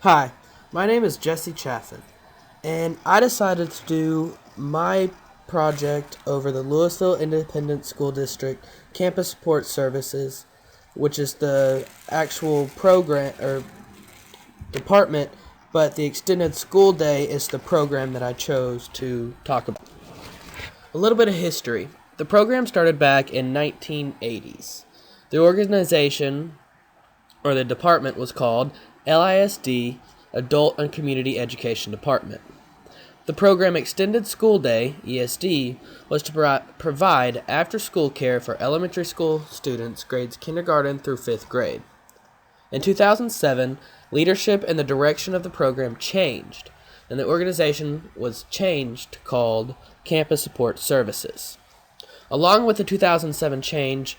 Hi, my name is Jesse Chaffin, and I decided to do my project over the Lewisville Independent School District Campus Support Services, which is the actual program or department, but the extended school day is the program that I chose to talk about. A little bit of history. The program started back in 1980s. The organization or the department was called LISD, Adult and Community Education Department. The program Extended School Day, ESD, was to provide after-school care for elementary school students grades kindergarten through 5th grade. In 2007, leadership and the direction of the program changed, and the organization was changed called Campus Support Services. Along with the 2007 change,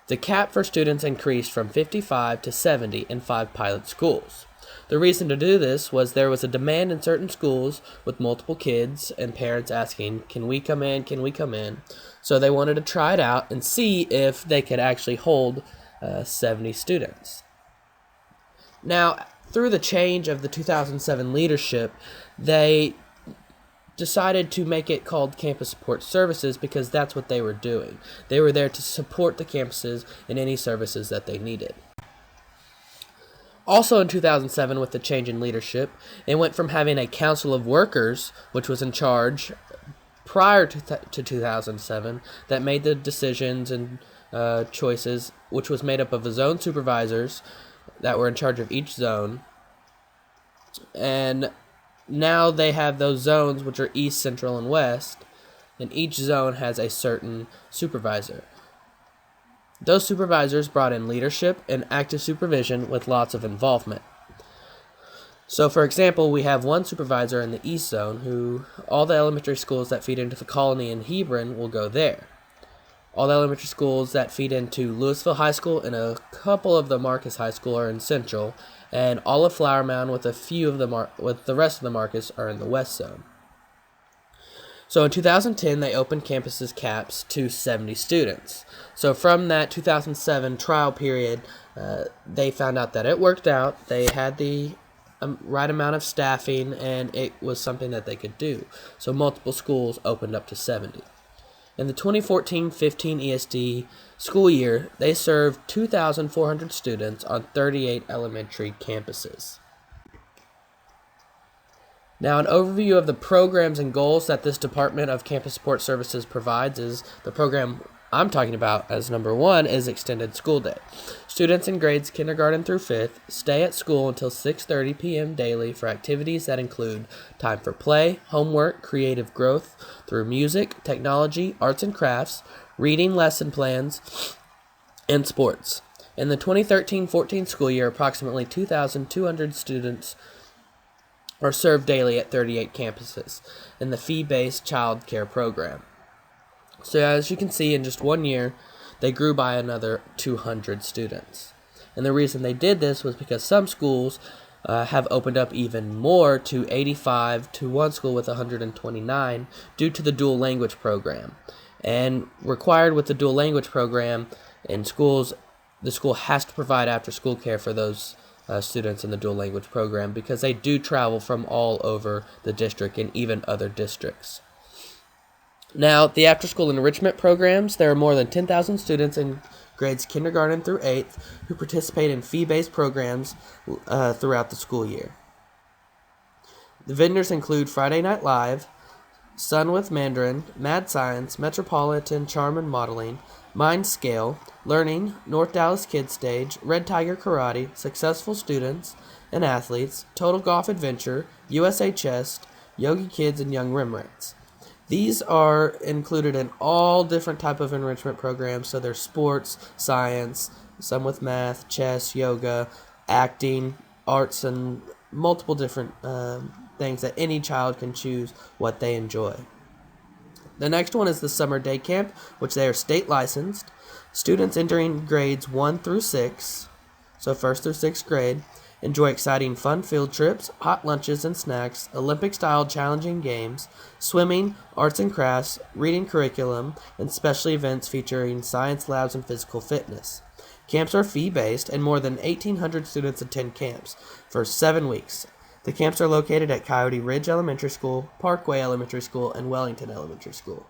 the cap for students increased from 55 to 70 in 5 pilot schools. The reason to do this was there was a demand in certain schools with multiple kids and parents asking, can we come in, can we come in? So they wanted to try it out and see if they could actually hold 70 students. Now, through the change of the 2007 leadership, they decided to make it called Campus Support Services because that's what they were doing. They were there to support the campuses in any services that they needed. Also in 2007, with the change in leadership, it went from having a council of workers, which was in charge prior to 2007, that made the decisions and choices, which was made up of the zone supervisors that were in charge of each zone, and now they have those zones, which are east, central, and west, and each zone has a certain supervisor. Those supervisors brought in leadership and active supervision with lots of involvement. So, for example, we have one supervisor in the east zone who all the elementary schools that feed into the Colony in Hebron will go there. All the elementary schools that feed into Lewisville High School and a couple of the Marcus High School are in Central, and all of Flower Mound with a few of the rest of the Marcus are in the West Zone. So in 2010, they opened campuses caps to 70 students. So from that 2007 trial period, they found out that it worked out. They had the right amount of staffing, and it was something that they could do. So multiple schools opened up to 70. In the 2014-15 ESD school year, they served 2,400 students on 38 elementary campuses. Now, an overview of the programs and goals that this Department of Campus Support Services provides is the program I'm talking about as number 1 is Extended School Day. Students in grades kindergarten through 5th stay at school until 6:30 p.m. daily for activities that include time for play, homework, creative growth through music, technology, arts and crafts, reading lesson plans, and sports. In the 2013-14 school year, approximately 2,200 students are served daily at 38 campuses in the fee-based child care program. So as you can see, in just 1 year, they grew by another 200 students. And the reason they did this was because some schools have opened up even more to 85 to one school with 129 due to the dual language program. And required with the dual language program in schools, the school has to provide after-school care for those students in the dual language program because they do travel from all over the district and even other districts. Now, the after-school enrichment programs, there are more than 10,000 students in grades kindergarten through 8th who participate in fee-based programs throughout the school year. The vendors include Friday Night Live, Sun with Mandarin, Mad Science, Metropolitan Charm and Modeling, Mind Scale, Learning, North Dallas Kids Stage, Red Tiger Karate, Successful Students and Athletes, Total Golf Adventure, USA Chess, Yogi Kids, and Young Rembrandts. These are included in all different type of enrichment programs, so there's sports, science, some with math, chess, yoga, acting, arts, and multiple different things that any child can choose what they enjoy. The next one is the Summer Day Camp, which they are state licensed. Students entering grades 1 through 6, so 1st through 6th grade, enjoy exciting fun field trips, hot lunches and snacks, Olympic-style challenging games, swimming, arts and crafts, reading curriculum, and special events featuring science labs and physical fitness. Camps are fee-based, and more than 1,800 students attend camps for 7 weeks. The camps are located at Coyote Ridge Elementary School, Parkway Elementary School, and Wellington Elementary School.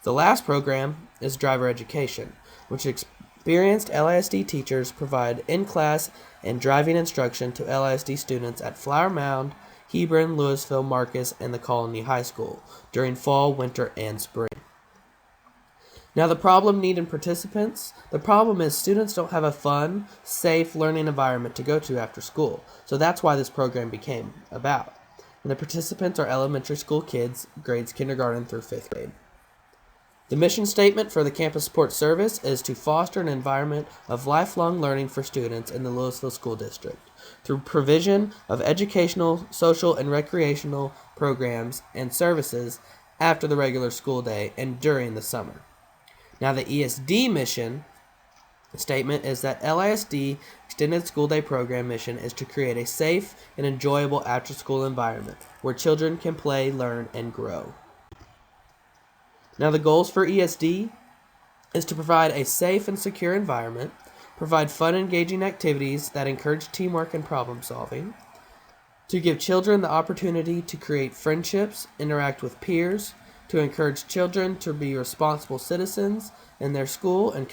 The last program is driver education, which experienced LISD teachers provide in-class and driving instruction to LISD students at Flower Mound, Hebron, Lewisville, Marcus, and the Colony High School during fall, winter, and spring. Now, the problem needing participants. The problem is students don't have a fun, safe learning environment to go to after school. So that's why this program became about. And the participants are elementary school kids, grades kindergarten through 5th grade. The mission statement for the Campus Support Service is to foster an environment of lifelong learning for students in the Lewisville School District through provision of educational, social, and recreational programs and services after the regular school day and during the summer. Now, the ESD mission statement is that LISD Extended School Day Program mission is to create a safe and enjoyable after-school environment where children can play, learn, and grow. Now, the goals for ESD is to provide a safe and secure environment, provide fun, engaging activities that encourage teamwork and problem solving, to give children the opportunity to create friendships, interact with peers, to encourage children to be responsible citizens in their school and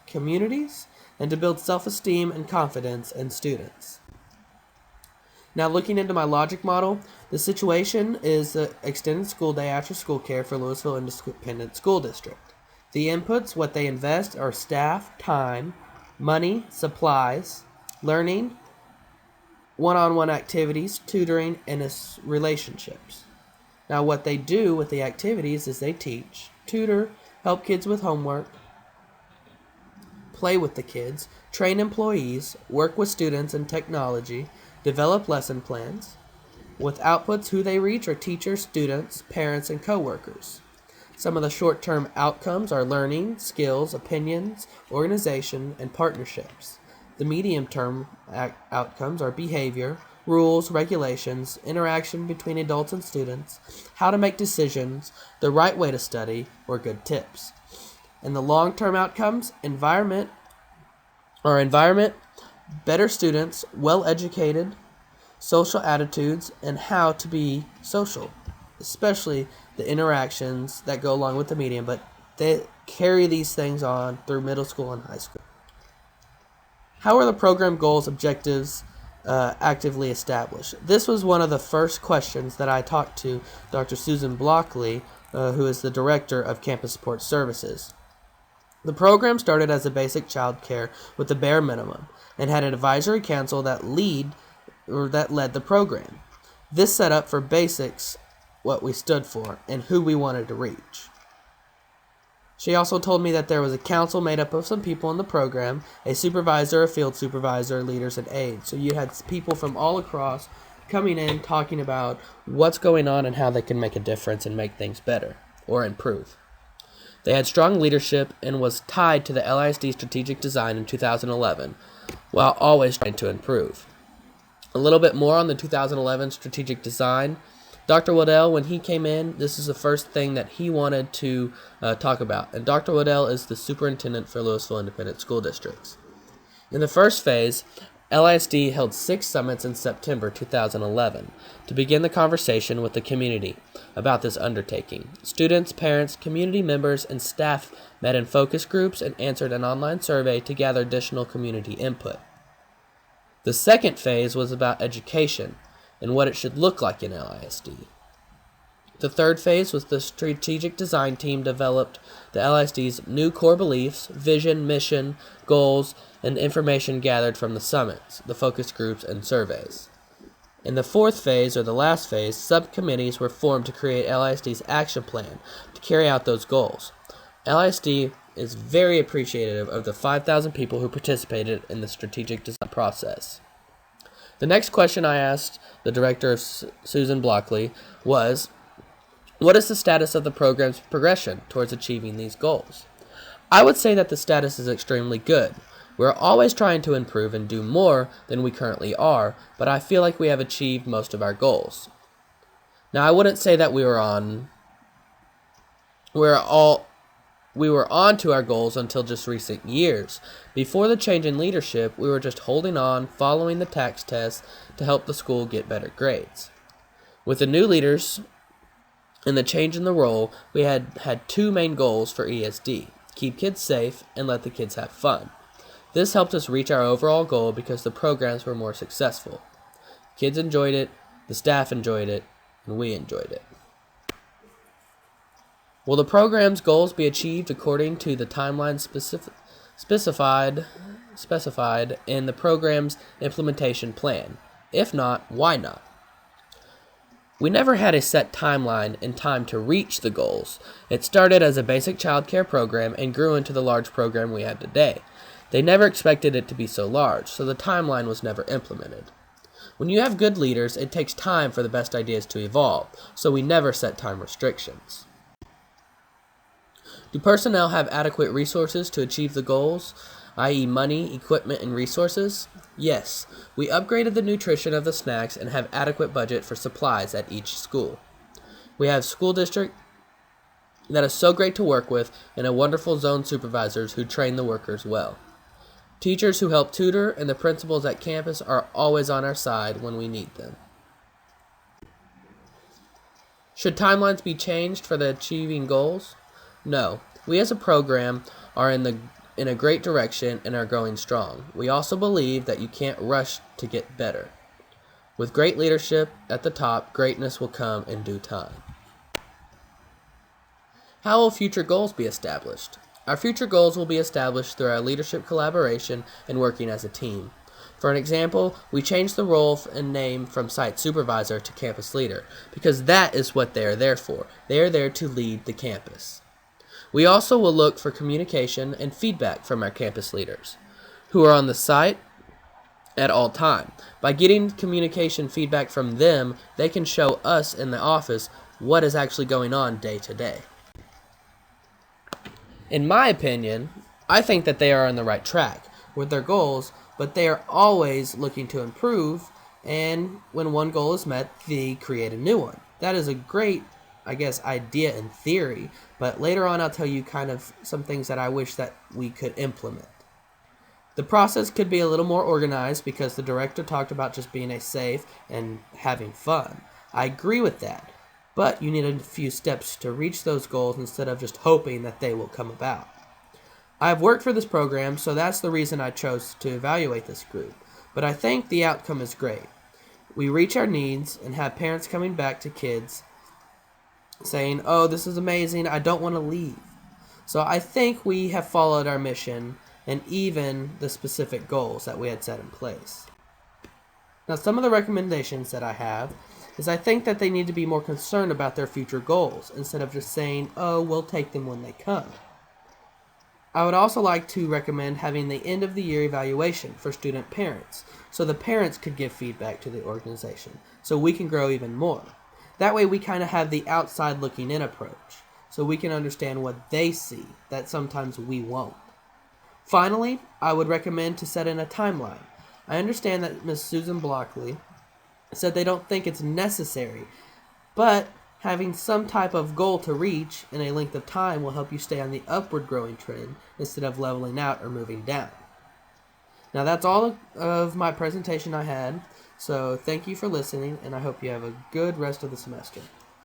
communities, and to build self-esteem and confidence in students. Now, looking into my logic model, the situation is the extended school day after school care for Lewisville Independent School District. The inputs, what they invest, are staff, time, money, supplies, learning, one-on-one activities, tutoring, and relationships. Now, what they do with the activities is they teach, tutor, help kids with homework, play with the kids, train employees, work with students in technology, develop lesson plans. With outputs, who they reach are teachers, students, parents, and coworkers. Some of the short-term outcomes are learning, skills, opinions, organization, and partnerships. The medium-term outcomes are behavior, rules, regulations, interaction between adults and students, how to make decisions, the right way to study, or good tips. And the long-term outcomes, environment, better students, well-educated, social attitudes, and how to be social, especially the interactions that go along with the medium, but they carry these things on through middle school and high school. How are the program goals, objectives, actively established? This was one of the first questions that I talked to Dr. Susan Blockley, who is the director of Campus Support Services. The program started as a basic child care with the bare minimum and had an advisory council that led the program. This set up for basics what we stood for and who we wanted to reach. She also told me that there was a council made up of some people in the program, a supervisor, a field supervisor, leaders, and aides. So you had people from all across coming in talking about what's going on and how they can make a difference and make things better or improve. They had strong leadership and was tied to the LISD strategic design in 2011, while always trying to improve. A little bit more on the 2011 strategic design. Dr. Waddell, when he came in, this is the first thing that he wanted to talk about. And Dr. Waddell is the superintendent for Lewisville Independent School Districts. In the first phase, LISD held 6 summits in September 2011 to begin the conversation with the community about this undertaking. Students, parents, community members, and staff met in focus groups and answered an online survey to gather additional community input. The second phase was about education and what it should look like in LISD. The third phase was the strategic design team developed the LISD's new core beliefs, vision, mission, goals, and information gathered from the summits, the focus groups, and surveys. In the fourth phase, or the last phase, subcommittees were formed to create LISD's action plan to carry out those goals. LISD is very appreciative of the 5,000 people who participated in the strategic design process. The next question I asked the director of Susan Blockley was, what is the status of the program's progression towards achieving these goals? I would say that the status is extremely good. We're always trying to improve and do more than we currently are, but I feel like we have achieved most of our goals. Now, I wouldn't say that we're we were on to our goals until just recent years. Before the change in leadership, we were just holding on, following the tax test to help the school get better grades. With the new leaders and the change in the role, we had two main goals for ESD: keep kids safe and let the kids have fun. This helped us reach our overall goal because the programs were more successful. Kids enjoyed it, the staff enjoyed it, and we enjoyed it. Will the program's goals be achieved according to the timeline specified in the program's implementation plan? If not, why not? We never had a set timeline in time to reach the goals. It started as a basic child care program and grew into the large program we have today. They never expected it to be so large, so the timeline was never implemented. When you have good leaders, it takes time for the best ideas to evolve, so we never set time restrictions. Do personnel have adequate resources to achieve the goals, i.e. money, equipment, and resources? Yes, we upgraded the nutrition of the snacks and have adequate budget for supplies at each school. We have school district that is so great to work with and a wonderful zone supervisors who train the workers well. Teachers who help tutor and the principals at campus are always on our side when we need them. Should timelines be changed for the achieving goals? No. We as a program are in a great direction and are growing strong. We also believe that you can't rush to get better. With great leadership at the top, greatness will come in due time. How will future goals be established? Our future goals will be established through our leadership collaboration and working as a team. For an example, we changed the role and name from site supervisor to campus leader because that is what they are there for. They are there to lead the campus. We also will look for communication and feedback from our campus leaders, who are on the site at all time. By getting communication feedback from them, they can show us in the office what is actually going on day to day. In my opinion, I think that they are on the right track with their goals, but they are always looking to improve, and when one goal is met, they create a new one. That is a great idea in theory, but later on I'll tell you kind of some things that I wish that we could implement. The process could be a little more organized because the director talked about just being safe and having fun. I agree with that, but you need a few steps to reach those goals instead of just hoping that they will come about. I've worked for this program, so that's the reason I chose to evaluate this group, but I think the outcome is great. We reach our needs and have parents coming back to kids saying, "Oh, this is amazing, I don't want to leave." So I think we have followed our mission and even the specific goals that we had set in place. Now, some of the recommendations that I have is I think that they need to be more concerned about their future goals instead of just saying, "Oh, we'll take them when they come." I would also like to recommend having the end of the year evaluation for student parents so the parents could give feedback to the organization so we can grow even more. That way we kind of have the outside looking in approach, so we can understand what they see that sometimes we won't. Finally, I would recommend to set in a timeline. I understand that Ms. Susan Blockley said they don't think it's necessary, but having some type of goal to reach in a length of time will help you stay on the upward growing trend instead of leveling out or moving down. Now that's all of my presentation I had. So thank you for listening, and I hope you have a good rest of the semester.